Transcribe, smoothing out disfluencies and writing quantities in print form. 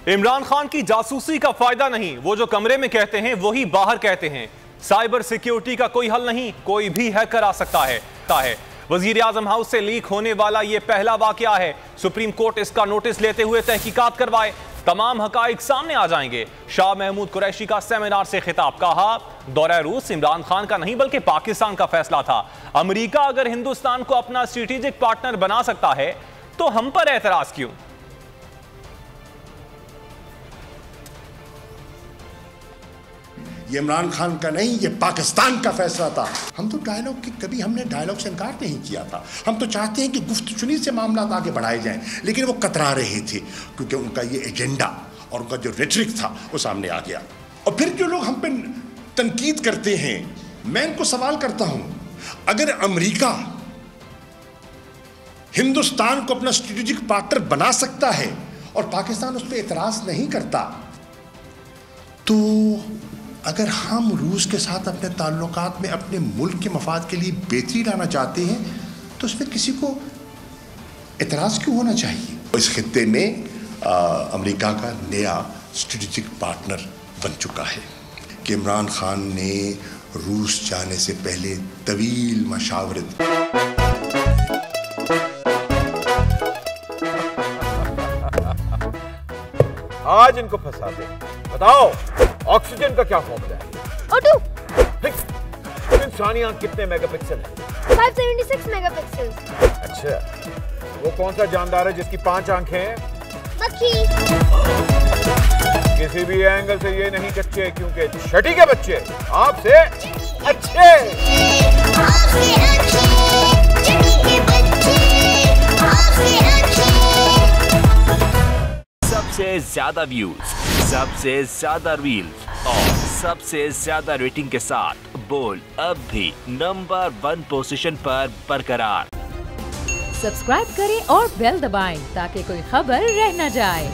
इमरान खान की जासूसी का फायदा नहीं, वो जो कमरे में कहते हैं वही बाहर कहते हैं। साइबर सिक्योरिटी का कोई हल नहीं, कोई भी हैकर आ सकता है। वजीर आजम हाउस से लीक होने वाला ये पहला वाकया है। सुप्रीम कोर्ट इसका नोटिस लेते हुए तहकीकात करवाए, तमाम हकाइक सामने आ जाएंगे। शाह महमूद कुरैशी का सेमिनार से खिताब, कहा दौरा रूस इमरान खान का नहीं बल्कि पाकिस्तान का फैसला था। अमेरिका अगर हिंदुस्तान को अपना स्ट्रेटेजिक पार्टनर बना सकता है तो हम पर एतराज क्यों? ये इमरान खान का नहीं, ये पाकिस्तान का फैसला था। हम तो डायलॉग की कभी हमने डायलॉग से इनकार नहीं किया था। हम तो चाहते हैं कि गुफ्तचुनी से मामला आगे बढ़ाए जाएं, लेकिन वो कतरा रहे थे क्योंकि उनका ये एजेंडा और उनका जो रेटरिक था वो सामने आ गया। और फिर जो लोग हम पे तनकीद करते हैं, मैं इनको सवाल करता हूं, अगर अमेरिका हिंदुस्तान को अपना स्ट्रेटेजिक पार्टनर बना सकता है और पाकिस्तान उस पर एतराज नहीं करता, तो अगर हम रूस के साथ अपने ताल्लुकात में अपने मुल्क के मफाद के लिए बेहतरी लाना चाहते हैं तो उसमें किसी को एतराज़ क्यों होना चाहिए? इस खित्ते में अमेरिका का नया स्ट्रेटेजिक पार्टनर बन चुका है कि इमरान खान ने रूस जाने से पहले तवील मशावरत। आज इनको फंसा दे। बताओ ऑक्सीजन का क्या फॉर्मूला है? O2। इंसानी आंख कितने मेगापिक्सल है? 576 मेगापिक्सल। अच्छा, वो कौन सा जानदार है जिसकी 5 आंखें हैं? मक्खी। किसी भी एंगल से ये नहीं कच्चे, क्योंकि छठी के बच्चे आपसे अच्छे। सबसे ज्यादा व्यूज, सबसे ज्यादा रील्स और सबसे ज्यादा रेटिंग के साथ बोल अब भी नंबर 1 पोजीशन पर बरकरार। सब्सक्राइब करें और बेल दबाएं ताकि कोई खबर रह न जाए।